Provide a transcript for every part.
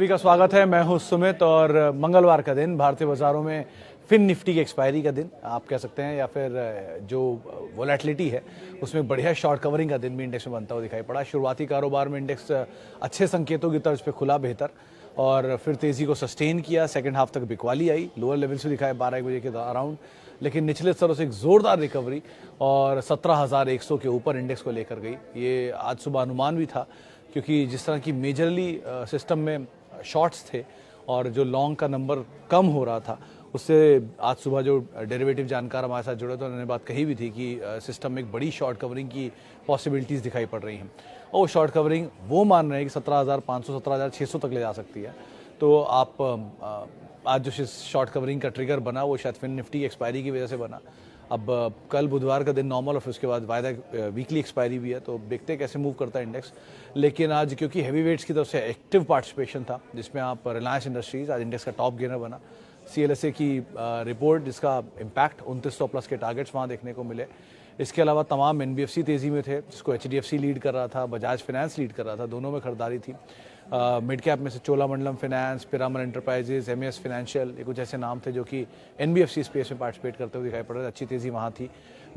सभी का स्वागत है। मैं हूं सुमित और मंगलवार का दिन भारतीय बाजारों में फिन निफ्टी की एक्सपायरी का दिन आप कह सकते हैं, या फिर जो वोलेटिलिटी है उसमें बढ़िया शॉर्ट कवरिंग का दिन भी इंडेक्स में बनता हुआ दिखाई पड़ा। शुरुआती कारोबार में इंडेक्स अच्छे संकेतों की तर्ज पे खुला बेहतर और फिर तेज़ी को सस्टेन किया। सेकंड हाफ तक बिकवाली आई, लोअर लेवल से दिखाए 12 बजे के अराउंड, लेकिन निचले स्तरों से एक ज़ोरदार रिकवरी और 17,100 के ऊपर इंडेक्स को लेकर गई। ये आज सुबह अनुमान भी था, क्योंकि जिस तरह की मेजरली सिस्टम में शॉर्ट्स थे और जो लॉन्ग का नंबर कम हो रहा था, उससे आज सुबह जो डेरिवेटिव जानकार हमारे साथ जुड़े थे उन्होंने बात कही भी थी कि सिस्टम में एक बड़ी शॉर्ट कवरिंग की पॉसिबिलिटीज़ दिखाई पड़ रही हैं। और वो शॉर्ट कवरिंग वो मान रहे हैं कि 17,500 17,600 तक ले जा सकती है। तो आप आज जो शॉर्ट कवरिंग का ट्रिगर बना वो शायद फिन निफ्टी की एक्सपायरी की वजह से बना। अब कल बुधवार का दिन नॉर्मल और फिर उसके बाद वायदा वीकली एक्सपायरी भी है, तो देखते हैं कैसे मूव करता है इंडेक्स। लेकिन आज क्योंकि हैवी वेट्स की तरफ से एक्टिव पार्टिसिपेशन था, जिसमें आप रिलायंस इंडस्ट्रीज आज इंडेक्स का टॉप गेनर बना। CLSA की रिपोर्ट, जिसका इम्पैक्ट 2900 प्लस के टारगेट्स वहाँ देखने को मिले। इसके अलावा तमाम NBFC तेज़ी में थे, जिसको HDFC लीड कर रहा था, बजाज फाइनेंस लीड कर रहा था, दोनों में खरीदारी थी। मिड कैप में से Cholamandalam finance, Piramal enterprises, MS financial, ये कुछ ऐसे नाम थे जो कि NBFC स्पेस में पार्टिसिपेट करते हुए दिखाई पड़ रहे थे। अच्छी तेज़ी वहाँ थी।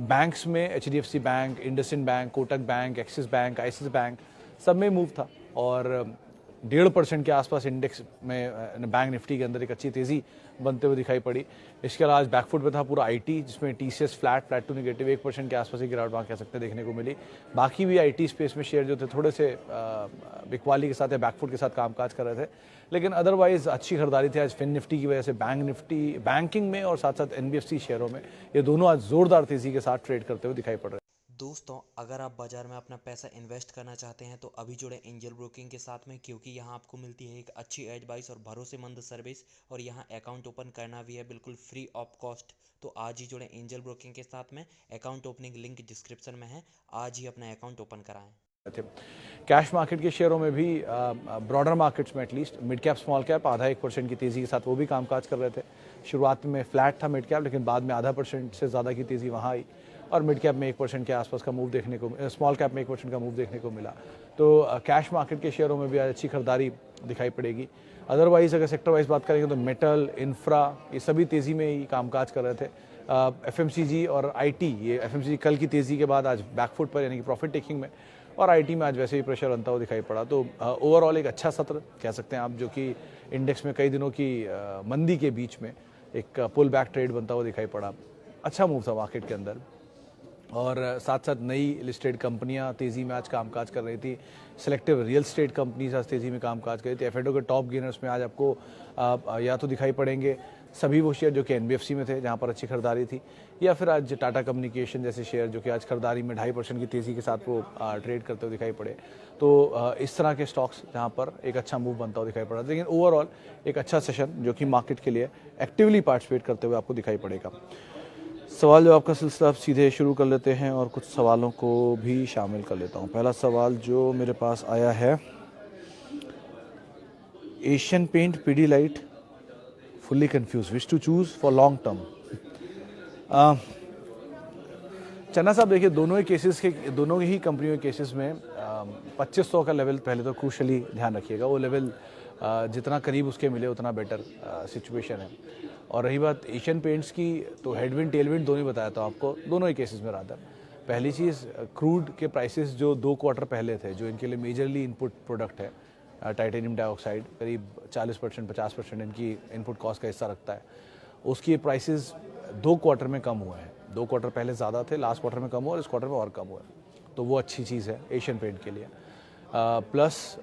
बैंक्स में HDFC bank, IndusInd bank, Kotak bank, axis bank, ICICI bank, सब में मूव था और 1.5% के आसपास इंडेक्स में बैंक निफ्टी के अंदर एक अच्छी तेज़ी बनते हुए दिखाई पड़ी। इसके अलावा आज बैकफुट पे था पूरा IT, जिसमें TCS फ्लैट टू नेगेटिव 1% के आसपास ही गिरावट वहाँ कह सकते हैं देखने को मिली। बाकी भी IT स्पेस में शेयर जो थे थोड़े से बिकवाली के साथ या बैकफुट के साथ कामकाज कर रहे थे, लेकिन अदरवाइज अच्छी खरीदारी थी आज फिन निफ्टी की वजह से। बैंक निफ्टी बैंकिंग में और साथ साथ NBFC शेयरों में ये दोनों आज जोरदार तेज़ी के साथ ट्रेड करते हुए दिखाई पड़ रहे हैं। दोस्तों, अगर आप बाजार में अपना पैसा इन्वेस्ट करना चाहते हैं तो अभी जुड़े एंजल ब्रोकिंग के साथ में, क्योंकि यहाँ आपको मिलती है एक अच्छी एडवाइस और भरोसेमंद सर्विस, और यहाँ अकाउंट ओपन करना भी है बिल्कुल फ्री ऑफ कॉस्ट। तो आज ही जुड़े एंजल ब्रोकिंग के साथ में। अकाउंट ओपनिंग लिंक डिस्क्रिप्शन में है, आज ही अपना अकाउंट ओपन कराएं। थे कैश मार्केट के शेयरों में भी ब्रॉडर मार्केट्स में at least mid cap small cap आधा 1% की तेज़ी के साथ वो भी कामकाज कर रहे थे। शुरुआत में फ्लैट था मिड कैप, लेकिन बाद में 0.5% से ज़्यादा की तेज़ी वहाँ आई और मिड कैप में 1% के आसपास का मूव देखने को, स्मॉल कैप में 1% का मूव देखने को मिला। तो कैश मार्केट के शेयरों में भी आज अच्छी खरीदारी दिखाई पड़ेगी। अदरवाइज अगर सेक्टर वाइज बात करेंगे तो मेटल, इंफ्रा, ये सभी तेज़ी में ही कामकाज कर रहे थे। FMCG और IT, ये FMCG कल की तेज़ी के बाद आज बैकफुट पर, यानी कि प्रॉफिट टेकिंग में, और IT में आज वैसे ही प्रेशर बनता हुआ दिखाई पड़ा। तो ओवरऑल एक अच्छा सत्र कह सकते हैं आप, जो कि इंडेक्स में कई दिनों की मंदी के बीच में एक पुल बैक ट्रेड बनता हुआ दिखाई पड़ा। अच्छा मूव था मार्केट के अंदर और साथ साथ नई लिस्टेड कंपनियां तेज़ी में आज कामकाज कर रही थी। सिलेक्टिव रियल स्टेट कंपनीज आज तेज़ी में कामकाज कर रही थी। F&O के टॉप गेनर्स में आज आपको या तो दिखाई पड़ेंगे सभी वो शेयर जो कि NBFC में थे, जहां पर अच्छी खरीदारी थी, या फिर आज टाटा कम्युनिकेशन जैसे शेयर जो कि आज खरीदारी में 2.5% की तेज़ी के साथ वो ट्रेड करते हुए दिखाई पड़े। तो इस तरह के स्टॉक्स जहां पर एक अच्छा मूव बनता हुआ दिखाई पड़ा, लेकिन ओवरऑल एक अच्छा सेशन जो कि मार्केट के लिए एक्टिवली पार्टिसिपेट करते हुए आपको दिखाई पड़ेगा। सवाल जवाब का सिलसिला सीधे शुरू कर लेते हैं और कुछ सवालों को भी शामिल कर लेता हूं। पहला सवाल जो मेरे पास आया है, Asian paint, Pidilite, fully confuse, wish to choose for long term. Channa sahab, देखिए दोनों ही कंपनियों के केसेस में 2500 का लेवल पहले तो क्रूशली ध्यान रखिएगा। वो लेवल जितना करीब उसके मिले उतना बेटर सिचुएशन है। और रही बात एशियन पेंट्स की, तो हेडविंड टेलविंड दोनों ही बताया था आपको, दोनों ही केसेस में रादर। पहली चीज़, क्रूड के प्राइसेस जो 2 क्वार्टर पहले थे, जो इनके लिए मेजरली इनपुट प्रोडक्ट है, टाइटेनियम डाइऑक्साइड, करीब 40% 50% इनकी इनपुट कॉस्ट का हिस्सा रखता है, उसकी प्राइसेस 2 क्वार्टर में कम हुए हैं। 2 क्वार्टर पहले ज़्यादा थे, लास्ट क्वार्टर में कम हुआ और इस क्वार्टर में और कम हुआ, तो वो अच्छी चीज़ है एशियन पेंट के लिए। प्लस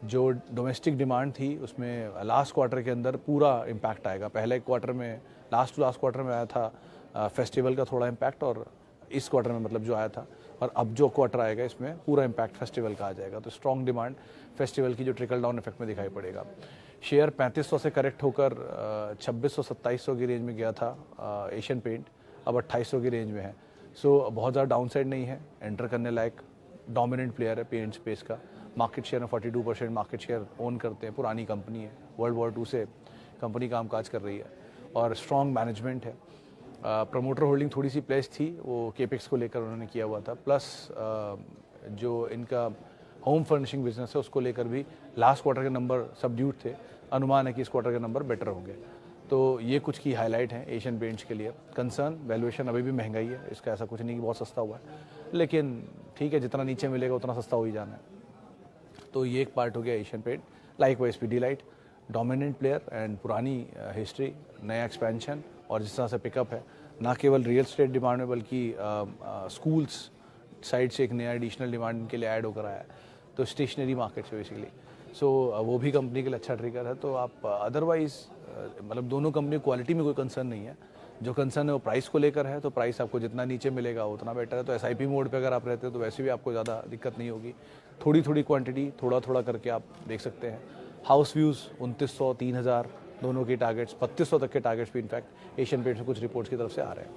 जो डोमेस्टिक डिमांड थी उसमें लास्ट क्वार्टर के अंदर पूरा इम्पैक्ट आएगा। पहले क्वार्टर में, लास्ट क्वार्टर में आया था फेस्टिवल का थोड़ा इम्पैक्ट, और इस क्वार्टर में मतलब जो आया था, और अब जो क्वार्टर आएगा इसमें पूरा इम्पैक्ट फेस्टिवल का आ जाएगा। तो स्ट्रॉन्ग डिमांड फेस्टिवल की जो ट्रिकल डाउन इफेक्ट में दिखाई पड़ेगा। शेयर 3500 से करेक्ट होकर 2600-2700 की रेंज में गया था एशियन पेंट, अब 2800 की रेंज में है। सो बहुत ज़्यादा डाउन साइड नहीं है, एंटर करने लायक डोमिनेंट प्लेयर है पेंट स्पेस का। मार्केट शेयर में 42% मार्केट शेयर ओन करते हैं, पुरानी कंपनी है, वर्ल्ड वॉर 2 से कंपनी कामकाज कर रही है और स्ट्रॉन्ग मैनेजमेंट है। प्रमोटर होल्डिंग थोड़ी सी प्लेस थी, वो केपेक्स को लेकर उन्होंने किया हुआ था, प्लस जो इनका होम फर्निशिंग बिजनेस है उसको लेकर भी लास्ट क्वार्टर के नंबर सबड्यूट थे, अनुमान है कि इस क्वार्टर के नंबर बेटर होंगे। तो ये कुछ की हाईलाइट हैं एशियन पेंट्स के लिए। कंसर्न वैल्यूएशन अभी भी महंगाई है, इसका ऐसा कुछ नहीं कि बहुत सस्ता हुआ है, लेकिन ठीक है जितना नीचे मिलेगा उतना सस्ता हो ही जाना है। तो ये एक पार्ट हो गया Asian paint. Likewise Pidilite dominant player and पुरानी हिस्ट्री, नया एक्सपेंशन और जिस तरह से पिकअप है ना केवल रियल एस्टेट डिमांड में बल्कि स्कूल्स साइड से एक नया एडिशनल डिमांड के लिए ऐड होकर आया है, तो स्टेशनरी मार्केट से बेसिकली। सो वो भी कंपनी के लिए अच्छा ट्रिगर है। तो आप अदरवाइज मतलब दोनों कंपनी क्वालिटी में कोई कंसर्न नहीं है। जो कंसर्न है वो प्राइस को लेकर है, तो प्राइस आपको जितना नीचे मिलेगा उतना बेटर है। तो एसआईपी मोड पे अगर आप रहते हो तो वैसे भी आपको ज़्यादा दिक्कत नहीं होगी। थोड़ी थोड़ी क्वांटिटी थोड़ा थोड़ा करके आप देख सकते हैं। हाउस व्यूज़ 2900 3000 दोनों के टारगेट्स, 3200 तक के टारगेट्स भी इनफैक्ट एशियन पेंट्स में कुछ रिपोर्ट्स की तरफ से आ रहे हैं।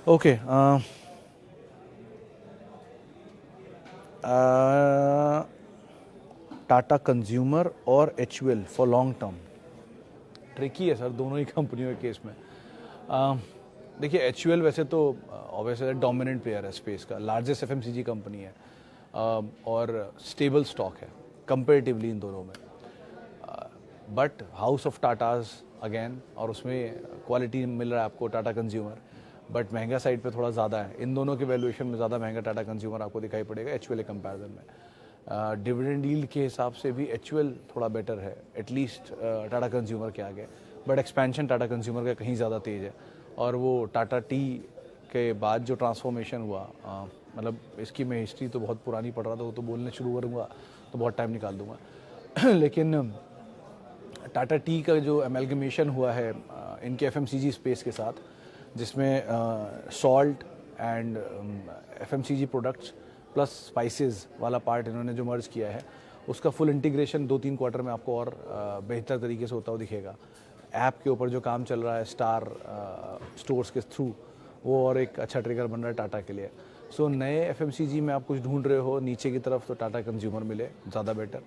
ओके, टाटा कंज्यूमर और HUL for long term, tricky है सर दोनों ही कंपनियों के केस में। देखिए एचयूएल वैसे तो ऑब्वियसली डोमिनेंट प्लेयर है स्पेस का, लार्जेस्ट एफएमसीजी कंपनी है और स्टेबल स्टॉक है कंपेरेटिवली इन दोनों में। But house of Tatas again, और उसमें क्वालिटी मिल रहा है आपको टाटा कंज्यूमर, बट महंगा साइड पे थोड़ा ज़्यादा है। इन दोनों के वैल्यूएशन में ज़्यादा महंगा टाटा कंज्यूमर आपको दिखाई पड़ेगा एचयूएल के कंपैरिजन में। डिविडेंड यील्ड के हिसाब से भी एचयूएल थोड़ा बेटर है एटलीस्ट टाटा कंज्यूमर के आगे, बट एक्सपेंशन टाटा कंज्यूमर का कहीं ज़्यादा तेज़ है। और वो टाटा टी के बाद जो ट्रांसफॉर्मेशन हुआ, मतलब इसकी मैं हिस्ट्री तो बहुत पुरानी पढ़ रहा था, वो तो बोलने शुरू करूँगा तो बहुत टाइम निकाल दूँगा लेकिन टाटा टी का जो एमलगमेशन हुआ है इनके एफएमसीजी स्पेस के साथ, जिसमें salt and FMCG products plus spices वाला पार्ट इन्होंने जो मर्ज किया है, उसका फुल इंटीग्रेशन 2-3 क्वार्टर में आपको और बेहतर तरीके से होता हुआ दिखेगा। ऐप के ऊपर जो काम चल रहा है स्टार स्टोर्स के थ्रू, वो और एक अच्छा ट्रिगर बन रहा है टाटा के लिए। सो नए एफएमसीजी में आप कुछ ढूंढ रहे हो नीचे की तरफ तो टाटा कंज्यूमर मिले ज़्यादा बेटर।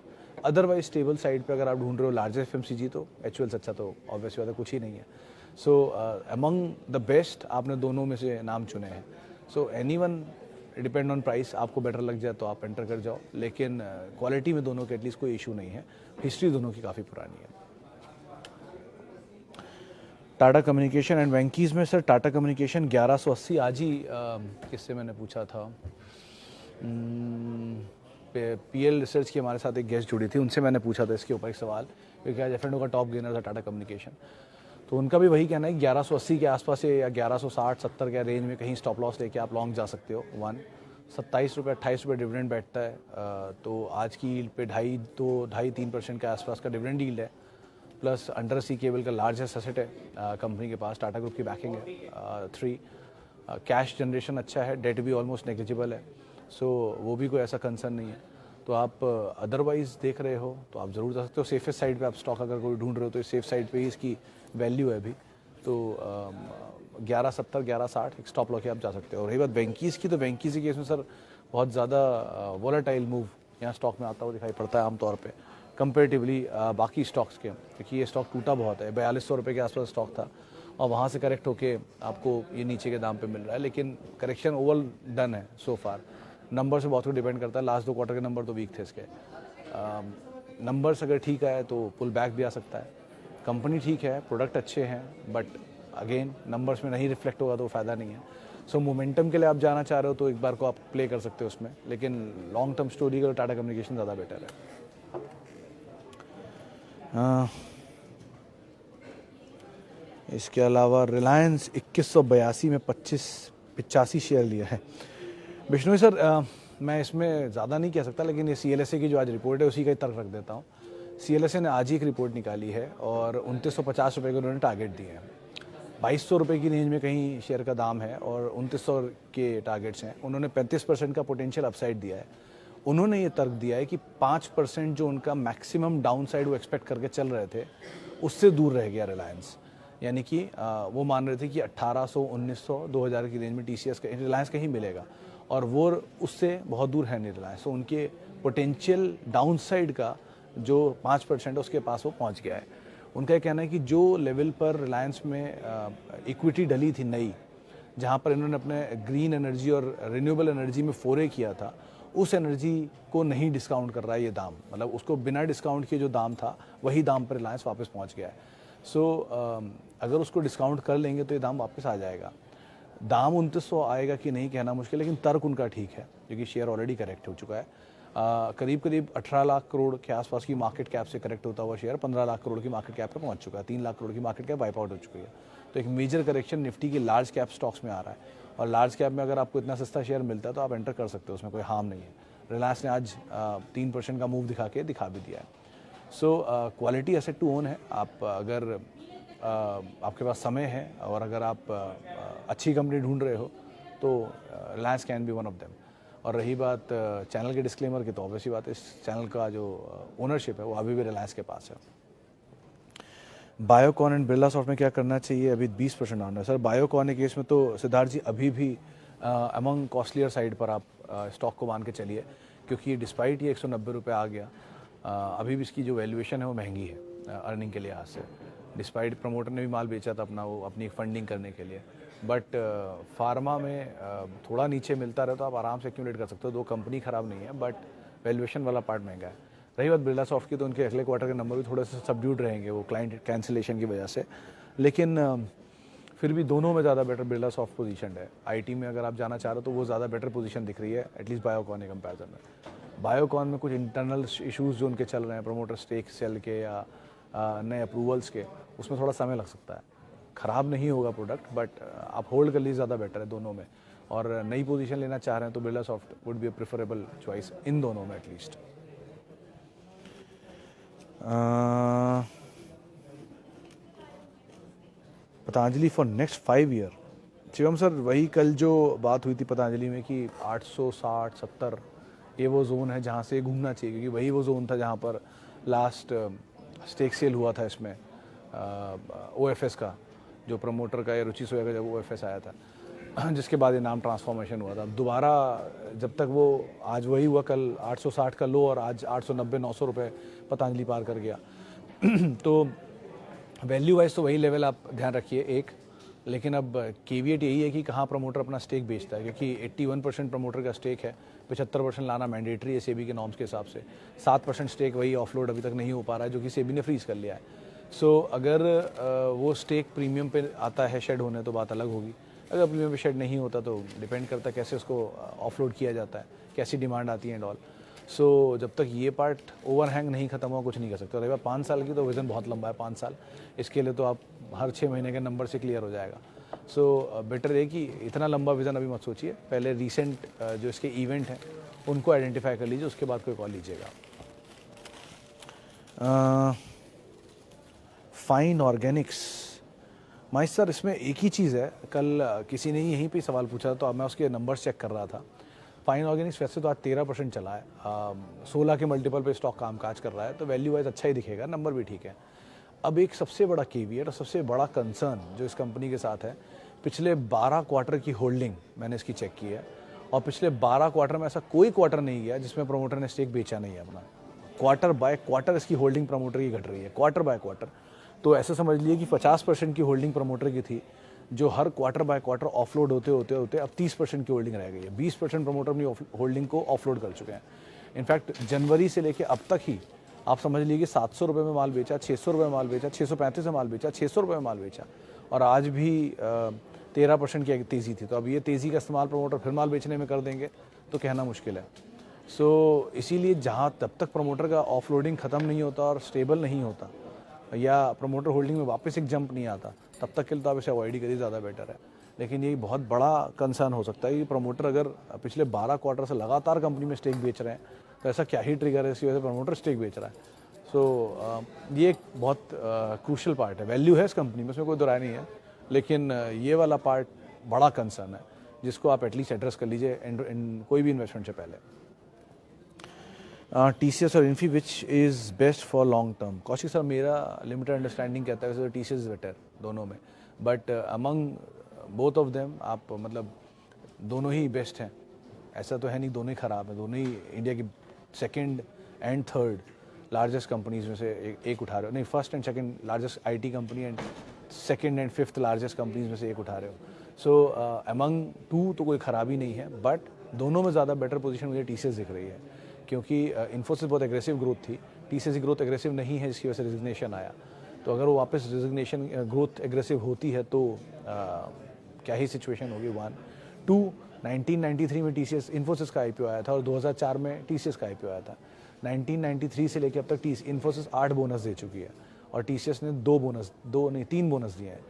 अदरवाइज स्टेबल साइड पे अगर आप ढूंढ रहे हो लार्जेस्ट एफएमसीजी तो एचयूएल से अच्छा तो ऑब्वियस बात है कुछ ही नहीं है। सो अमंग द बेस्ट आपने दोनों में से नाम चुने हैं। So anyone depend on price, आपको बेटर लग जाए तो आप एंटर कर जाओ, लेकिन क्वालिटी में दोनों के एटलीस्ट कोई इशू नहीं है। हिस्ट्री दोनों की काफ़ी पुरानी है। टाटा कम्युनिकेशन एंड वेंकीज़ में सर टाटा कम्युनिकेशन 1180 आज ही किससे मैंने पूछा था, पीएल रिसर्च की हमारे साथ एक गेस्ट जुड़ी थी, उनसे मैंने पूछा था इसके ऊपर एक सवाल, क्योंकि आज एफ&ओ का टॉप गेनर था टाटा कम्युनिकेशन। तो उनका भी वही कहना है 1180 के आसपास या 1160-70 के रेंज में कहीं स्टॉप लॉस लेके आप लॉन्ग जा सकते हो। 27 रुपये 28 रुपये डिविडेंड बैठता है, तो आज की यील्ड पे 2.5-3% के आसपास का डिविडेंड यील्ड है, प्लस अंडर सी केबल का लार्जेस्ट एसेट है कंपनी के पास, टाटा ग्रुप की बैकिंग है 3, कैश जनरेशन अच्छा है, डेट भी ऑलमोस्ट नेग्लिजिबल है, सो वो भी कोई ऐसा कंसर्न नहीं है। तो आप अदरवाइज देख रहे हो तो आप ज़रूर जा सकते हो। सेफेस्ट साइड पे आप स्टॉक अगर कोई ढूंढ रहे हो तो सेफ साइड पे ही इसकी वैल्यू है अभी, तो 1170-1160 एक स्टॉप लॉके आप जा सकते हो। और रही बात वेंकीज़ की, तो वेंकीज़ के केस में सर बहुत ज़्यादा वोलेटाइल मूव यहाँ स्टॉक में आता हुआ दिखाई पड़ता है आमतौर पे कंपेरेटिवली बाकी स्टॉक्स के, क्योंकि ये स्टॉक टूटा बहुत है। 4200 रुपये के आसपास स्टॉक था और वहाँ से करेक्ट होके आपको ये नीचे के दाम पे मिल रहा है, लेकिन करेक्शन ओवर डन है सो फार। नंबर से बहुत कुछ डिपेंड करता है, लास्ट 2 क्वार्टर के नंबर तो वीक थे इसके। नंबर्स अगर ठीक आए तो पुल बैक भी आ सकता है। कंपनी ठीक है, प्रोडक्ट अच्छे हैं, बट अगेन नंबर्स में नहीं रिफ्लेक्ट होगा तो फ़ायदा नहीं है। सो मोमेंटम के लिए आप जाना चाह रहे हो तो एक बार को आप प्ले कर सकते हो उसमें, लेकिन लॉन्ग टर्म स्टोरी का टाटा कम्युनिकेशन ज़्यादा बेटर है। इसके अलावा रिलायंस 2182 में 85 शेयर लिया है। विष्णु सर मैं इसमें ज़्यादा नहीं कह सकता, लेकिन ये CLSA की जो आज रिपोर्ट है उसी का ही तर्क रख देता हूँ। CLSA ने आज ही एक रिपोर्ट निकाली है और 2950 रुपये के उन्होंने टारगेट दिए हैं। 2200 रुपये की रेंज में कहीं शेयर का दाम है और 2900 के टारगेट्स हैं। उन्होंने 35% का पोटेंशियल अपसाइड दिया है। उन्होंने ये तर्क दिया है कि 5% जो उनका मैक्सिमम डाउन साइड वो एक्सपेक्ट करके चल रहे थे उससे दूर रह गया रिलायंस। यानी कि वो मान रहे थे कि 1800, 1900, 2000 की रेंज में TCS का रिलायंस कहीं मिलेगा, और वो उससे बहुत दूर है नहीं रिलायंस। तो उनके पोटेंशियल डाउन साइड का जो 5% है उसके पास वो पहुंच गया है। उनका कहना है कि जो लेवल पर रिलायंस में इक्विटी डली थी नई, जहां पर इन्होंने अपने ग्रीन एनर्जी और रिन्यूएबल एनर्जी में फोरे किया था, उस एनर्जी को नहीं डिस्काउंट कर रहा है ये दाम, मतलब उसको बिना डिस्काउंट के जो दाम था वही दाम पर रिलायंस वापस पहुंच गया है। सो अगर उसको डिस्काउंट कर लेंगे तो ये दाम वापस आ जाएगा। दाम 2900 आएगा कि नहीं कहना मुश्किल, लेकिन तर्क उनका ठीक है क्योंकि शेयर ऑलरेडी करेक्ट हो चुका है। करीब करीब 18 लाख करोड़ के आसपास की मार्केट कैप से करेक्ट होता हुआ शेयर 15 लाख करोड़ की मार्केट कैप पे पहुंच चुका है। 3 लाख करोड़ की मार्केट कैप वाइप आउट हो चुकी है। तो एक मेजर करेक्शन निफ्टी की लार्ज कैप स्टॉक्स में आ रहा है, और लार्ज कैप में अगर आपको इतना सस्ता शेयर मिलता है तो आप एंटर कर सकते हो, उसमें कोई हार्म नहीं है। रिलायंस ने आज 3% का मूव दिखा भी दिया है। So quality asset to own है। आप अगर आपके पास समय है और अगर आप अच्छी कंपनी ढूंढ रहे हो तो Reliance can be one of them. और रही बात चैनल के डिस्क्लेमर की, तो ऑब्वियसली बात है, इस चैनल का जो ओनरशिप है वो अभी भी रिलायंस के पास है। बायोकॉन एंड बिरला सॉफ्ट में क्या करना चाहिए? अभी 20% डाउन है सर। बायोकॉन के केस में तो सिद्धार्थ जी अभी भी अमंग कॉस्टलियर साइड पर आप स्टॉक को मान के चलिए, क्योंकि डिस्पाइट ये 190 रुपये आ गया, अभी भी इसकी जो वैल्यूएशन है वो महंगी है अर्निंग के लिहाज से। डिस्पाइट प्रमोटर ने भी माल बेचा था अपना, वो अपनी फंडिंग करने के लिए, बट फार्मा में थोड़ा नीचे मिलता रहे तो आप आराम से एक्यूमुलेट कर सकते हो। दो कंपनी ख़राब नहीं है, बट वैल्यूएशन वाला पार्ट महंगा है। रही बात बिरला सॉफ्ट की, तो उनके अगले क्वार्टर के नंबर भी थोड़े से सबड्यूड रहेंगे वो क्लाइंट कैंसिलेशन की वजह से, लेकिन फिर भी दोनों में ज़्यादा बेटर बिरला सॉफ्ट पोजीशन है। आईटी में अगर आप जाना चाह रहे हो तो वो ज़्यादा बेटर पोजीशन दिख रही है, एटलीस्ट बायोकॉन के कंपैरिजन में। बायोकॉन में कुछ इंटरनल इश्यूज जो उनके चल रहे हैं, प्रमोटर स्टेक सेल के या नए अप्रूवल्स के, उसमें थोड़ा समय लग सकता है। ख़राब नहीं होगा प्रोडक्ट, बट आप होल्ड कर लीजिए, ज़्यादा बेटर है दोनों में। और नई पोजीशन लेना चाह रहे हैं तो Birla soft wood be a preferable choice in दोनों में at least. Patanjali for next 5 year. Shivam sir, वही कल जो बात हुई थी पतंजलि में कि 860 70 ये वो जोन है जहाँ से घूमना चाहिए, क्योंकि वही वो जोन था जहाँ पर लास्ट स्टेक सेल हुआ था इसमें OFS का, जो प्रमोटर का या रुचि सोया का जब OFS आया था, जिसके बाद ये नाम ट्रांसफॉर्मेशन हुआ था। दोबारा जब तक वो, आज वही हुआ, कल 860 का लो और आज 890-900 रुपये पतंजलि पार कर गया। तो वैल्यू वाइज तो वही लेवल आप ध्यान रखिए एक, लेकिन अब केविएट यही है कि कहाँ प्रमोटर अपना स्टेक बेचता है, क्योंकि 81% प्रमोटर का स्टेक है, 75% लाना मैंडेटरी है सेबी के नॉर्म्स के हिसाब से। 7% स्टेक वही ऑफलोड अभी तक नहीं हो पा रहा है, जो कि सेबी ने फ्रीज कर लिया है। सो अगर वो स्टेक प्रीमियम पे आता है शेड होने तो बात अलग होगी, अगर प्रीमियम पे शेड नहीं होता तो डिपेंड करता है कैसे उसको ऑफलोड किया जाता है, कैसी डिमांड आती है एंड ऑल। सो जब तक ये पार्ट ओवरहैंग नहीं खत्म हुआ कुछ नहीं कर सकते। और 5 साल की तो विजन बहुत लंबा है, 5 साल, इसके लिए तो आप हर 6 महीने के नंबर से क्लियर हो जाएगा। सो बेटर है कि इतना लंबा विजन अभी मत सोचिए, पहले रिसेंट जो इसके इवेंट हैं उनको आइडेंटिफाई कर लीजिए, उसके बाद कोई कॉल लीजिएगा। फाइन ऑर्गेनिक्स माई सर, इसमें एक ही चीज़ है, कल किसी ने यहीं पे सवाल पूछा तो अब मैं उसके नंबर्स चेक कर रहा था। फाइन ऑर्गेनिक्स वैसे तो आज 13% चला है, 16 के मल्टीपल पे स्टॉक कामकाज कर रहा है, तो वैल्यू वाइज अच्छा ही दिखेगा, नंबर भी ठीक है। अब एक सबसे बड़ा केविएट और सबसे बड़ा कंसर्न जो इस कंपनी के साथ है, पिछले 12 क्वार्टर की होल्डिंग मैंने इसकी चेक की है, और पिछले 12 क्वार्टर में ऐसा कोई क्वार्टर नहीं गया जिसमें प्रमोटर ने स्टेक बेचा नहीं है अपना। क्वार्टर बाय क्वार्टर इसकी होल्डिंग प्रमोटर की घट रही है, क्वार्टर बाय क्वार्टर। तो ऐसे समझ लीजिए कि 50% की होल्डिंग प्रमोटर की थी, जो हर क्वार्टर बाय क्वार्टर ऑफलोड होते होते अब 30% की होल्डिंग रह गई है। 20% प्रमोटर अपनी होल्डिंग को ऑफलोड कर चुके हैं। इनफैक्ट जनवरी से लेकर अब तक ही आप समझ लीजिए 700 रुपये में माल बेचा, 600 रुपये में माल बेचा, 635 में माल बेचा, 600 रुपये में माल बेचा, और आज भी 13% की तेज़ी थी। तो अब ये तेज़ी का इस्तेमाल प्रमोटर फिर माल बेचने में कर देंगे तो कहना मुश्किल है। सो इसीलिए जहाँ तब तक प्रमोटर का ऑफलोडिंग ख़त्म नहीं होता और स्टेबल नहीं होता, या प्रमोटर होल्डिंग में वापस एक जंप नहीं आता, तब तक के लिए तो आप इसे अवॉइड ही करिए, ज़्यादा बेटर है। लेकिन ये बहुत बड़ा कंसर्न हो सकता है कि प्रमोटर अगर पिछले 12 क्वार्टर से लगातार कंपनी में स्टेक बेच रहे हैं, तो ऐसा क्या ही ट्रिगर है इसकी वजह से प्रमोटर स्टेक बेच रहा है। सो ये एक बहुत क्रूशल पार्ट है। वैल्यू है इस कंपनी में, उसमें कोई दो राय नहीं है, लेकिन ये वाला पार्ट बड़ा कंसर्न है, जिसको आप एटलीस्ट एड्रेस कर लीजिए इन कोई भी इन्वेस्टमेंट से पहले। TCS और Infy which is best for long term? Kaushik sir, मेरा लिमिटेड अंडरस्टैंडिंग कहता है वैसे तो TCS इज़ बेटर दोनों में, but among both of them आप मतलब दोनों ही बेस्ट हैं, ऐसा तो है नहीं दोनों ही ख़राब है। दोनों ही इंडिया की second and third largest companies में से एक उठा रहे हो, नहीं first and second largest IT company and second and fifth largest companies में से एक उठा रहे हो। सो अमंग टू तो कोई ख़राबी नहीं है, बट दोनों में ज़्यादा बेटर पोजीशन मुझे टीसीएस दिख रही है, क्योंकि इन्फोसिस बहुत एग्रेसिव ग्रोथ थी, टीसीएस की ग्रोथ एग्रेसिव नहीं है, जिसकी वजह से रेजिग्नेशन आया। तो अगर वो वापस रेजिग्नेशन ग्रोथ एग्रेसिव होती है तो क्या ही सिचुएशन होगी। 1 2 1993 में टीसीएस इन्फोसिस का आईपीओ आया था और 2004 में टीसीएस का आईपीओ आया था। 1993 से लेकर अब तक इन्फोसिस 8 बोनस दे चुकी है और टीसीएस ने 3 बोनस दिए हैं।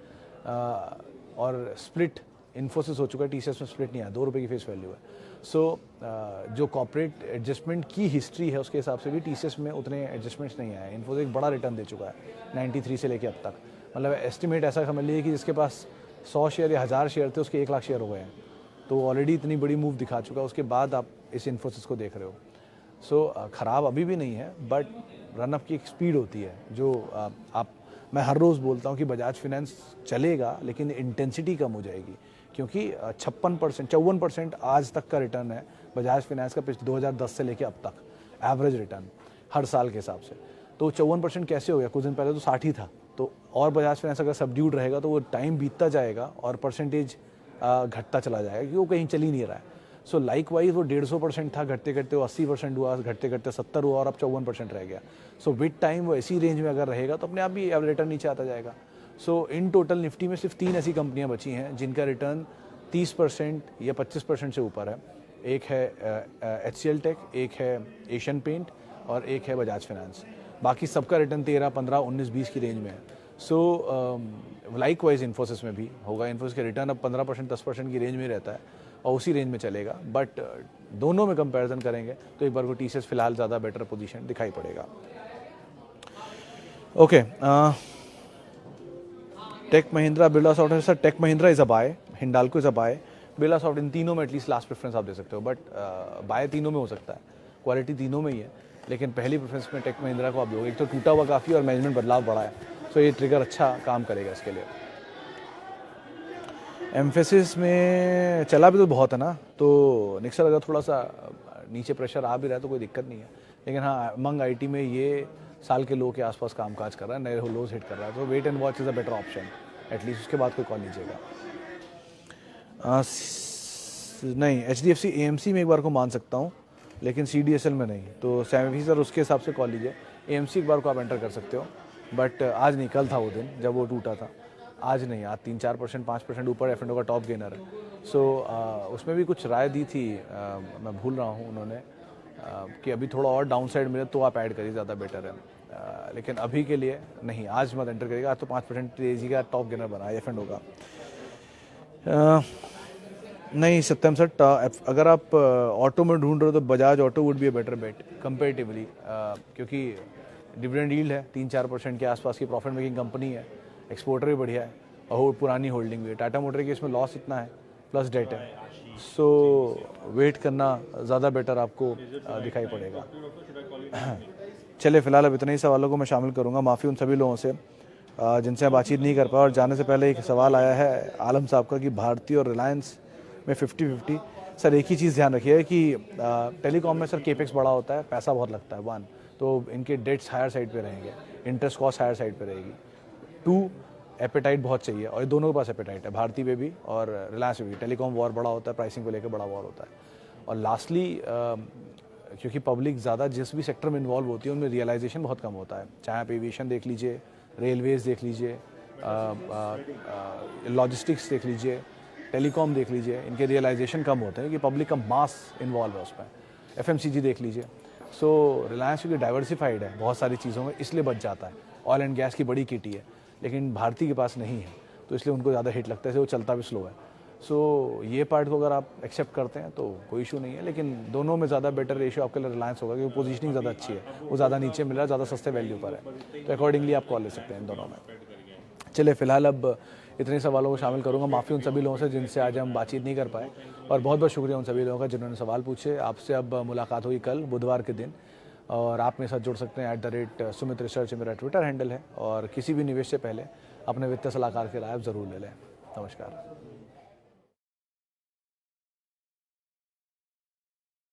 और स्प्लिट इन्फोसिस हो चुका है, टीसीएस में स्प्लिट नहीं आया, ₹2 की फेस वैल्यू है। सो जो कॉर्पोरेट एडजस्टमेंट की हिस्ट्री है उसके हिसाब से भी टीसीएस में उतने एडजस्टमेंट्स नहीं आए। इन्फोसिस एक बड़ा रिटर्न दे चुका है 93 से लेकर अब तक। मतलब एस्टिमेट ऐसा समझ लीजिए कि जिसके पास 100 शेयर या 1000 शेयर थे उसके 1 लाख शेयर हो गए हैं। तो ऑलरेडी इतनी बड़ी मूव दिखा चुका है, उसके बाद आप इस इन्फोसिस को देख रहे हो। सो ख़राब अभी भी नहीं है, बट रनअप की एक स्पीड होती है जो मैं हर रोज़ बोलता हूँ कि बजाज फाइनेंस चलेगा लेकिन इंटेंसिटी कम हो जाएगी, क्योंकि 54% आज तक का रिटर्न है बजाज फाइनेंस का पिछले 2010 से लेकर अब तक एवरेज रिटर्न हर साल के हिसाब से। तो 54% कैसे हो गया? कुछ दिन पहले तो 60 ही था। तो और बजाज फाइनेंस अगर सबड्यूड रहेगा तो वो टाइम बीतता जाएगा और परसेंटेज घटता चला जाएगा, क्योंकि वो कहीं चल ही नहीं रहा है। सो लाइक वाइज वो 150% था, घटते घटते वो 80% हुआ, घटते घटते 70 हुआ और अब 54% रह गया। सो विद टाइम वो इसी रेंज में अगर रहेगा तो अपने आप भी रिटर्न नीचे आता जाएगा। सो इन टोटल निफ्टी में सिर्फ 3 ऐसी कंपनियां बची हैं जिनका रिटर्न 30% या 25% से ऊपर है। एक है HCL टेक, एक है एशियन पेंट और एक है बजाज फाइनेंस। बाकी सबका रिटर्न 13, 15, 19, 20 की रेंज में है। सो लाइक वाइज इन्फोसिस में भी होगा। इन्फोसिस का रिटर्न अब 15%, 10% की रेंज में रहता है और उसी रेंज में चलेगा। बट दोनों में कंपैरिजन करेंगे तो एक बार को टीसीएस फिलहाल ज़्यादा बेटर पोजीशन दिखाई पड़ेगा। Okay, tech Mahindra, Birla soft. Sir tech Mahindra is a buy, Hindalco is a buy, Birla soft, इन तीनों में एटलीस्ट लास्ट प्रेफरेंस आप दे सकते हो। बट बाय तीनों में हो सकता है, क्वालिटी तीनों में ही है, लेकिन पहली प्रेफरेंस में टेक महिंद्रा को आप दोगे। एक तो टूटा हुआ काफ़ी और मैनेजमेंट बदलाव बड़ा है, सो ये ट्रिगर अच्छा काम करेगा इसके लिए। एम्फेसिस में चला भी तो बहुत है ना, तो निक्सर अगर थोड़ा सा नीचे प्रेशर आ भी रहा है तो कोई दिक्कत नहीं है। लेकिन हाँ, अमंग आईटी में ये साल के लो के आसपास कामकाज कर रहा है, नए लोज हिट कर रहा है, तो wait and watch is a better option at least. उसके बाद कोई कॉल लीजिएगा। नहीं, HDFC AMC में एक बार को मान सकता हूँ, लेकिन CDSL में नहीं। तो सैमी सर उसके हिसाब से कॉल लीजिए। AMC एक बार को आप एंटर कर सकते हो, बट आज नहीं, कल था वो दिन जब वो टूटा था। आज नहीं, आज 3-4%, 5% ऊपर F&O का टॉप गेनर है। सो उसमें भी कुछ राय दी थी, मैं भूल रहा हूँ उन्होंने, कि अभी थोड़ा और डाउन साइड मिले तो आप ऐड करिए, ज़्यादा बेटर है। लेकिन अभी के लिए नहीं, आज मत एंटर करिएगा। आज तो 5% तेजी का टॉप गेनर बना है F&O का। नहीं सत्यम सर, अगर आप ऑटो में ढूंढ रहे हो तो Bajaj auto would be a better bet comparatively, क्योंकि डिविडेंड यील्ड है 3-4% के आसपास की, प्रॉफिट मेकिंग कंपनी है, एक्सपोर्टर भी बढ़िया है और पुरानी होल्डिंग भी है। टाटा मोटर के इसमें लॉस इतना है, प्लस डेट है, सो वेट करना ज़्यादा बेटर आपको दिखाई पड़ेगा। चलिए फिलहाल अब इतने ही सवालों को मैं शामिल करूँगा। माफ़ी उन सभी लोगों से जिनसे मैं बातचीत नहीं कर पाया। और जाने से पहले एक सवाल आया है आलम साहब का कि भारती और रिलायंस में 50-50। सर एक ही चीज़ ध्यान रखिए कि टेलीकॉम में सर केपेक्स बड़ा होता है, पैसा बहुत लगता है। 1 तो इनके डेट्स हायर साइड पे रहेंगे, इंटरेस्ट कॉस्ट हायर साइड पे रहेगी। 2 एपेटाइट बहुत चाहिए, और दोनों के पास एपेटाइट है, भारती पे भी और रिलायंस पे भी। टेलीकॉम वॉर बड़ा होता है, प्राइसिंग को लेकर बड़ा वॉर होता है। और लास्टली क्योंकि पब्लिक ज़्यादा जिस भी सेक्टर में इन्वॉल्व होती है उनमें रियलाइजेशन बहुत कम होता है। चाहे आप एविएशन देख लीजिए, रेलवेज़ देख लीजिए, लॉजिस्टिक्स देख लीजिए, टेलीकॉम देख लीजिए, इनके रियलाइजेशन कम होते हैं कि पब्लिक का मास इन्वॉल्व है उसमें। FMCG देख लीजिए। सो रिलायंस क्योंकि डाइवर्सिफाइड है बहुत सारी चीज़ों में, इसलिए बच जाता है। ऑयल एंड गैस की बड़ी किटी है, लेकिन भारती के पास नहीं है, तो इसलिए उनको ज़्यादा हिट लगता है, वो चलता भी स्लो है। सो ये पार्ट को अगर आप एक्सेप्ट करते हैं तो कोई इशू नहीं है, लेकिन दोनों में ज़्यादा बेटर रेशियो आपके लिए रिलायंस होगा, क्योंकि पोजीशनिंग ज़्यादा अच्छी है, वो ज़्यादा नीचे मिल रहा है, ज़्यादा सस्ते वैल्यू पर है, तो अकॉर्डिंगली आप कॉल ले सकते हैं इन दोनों में। चलिए फिलहाल अब इतने सवालों को शामिल करूंगा। माफ़ी उन सभी लोगों से जिनसे आज हम बातचीत नहीं कर पाए, और बहुत बहुत शुक्रिया उन सभी लोगों का जिन्होंने सवाल पूछे। आपसे अब मुलाकात हुई कल बुधवार के दिन, और आप मेरे साथ जुड़ सकते हैं @सुमित रिसर्च मेरा ट्विटर हैंडल है। और किसी भी निवेश से पहले अपने वित्तीय सलाहकार की राय ज़रूर ले लें। नमस्कार।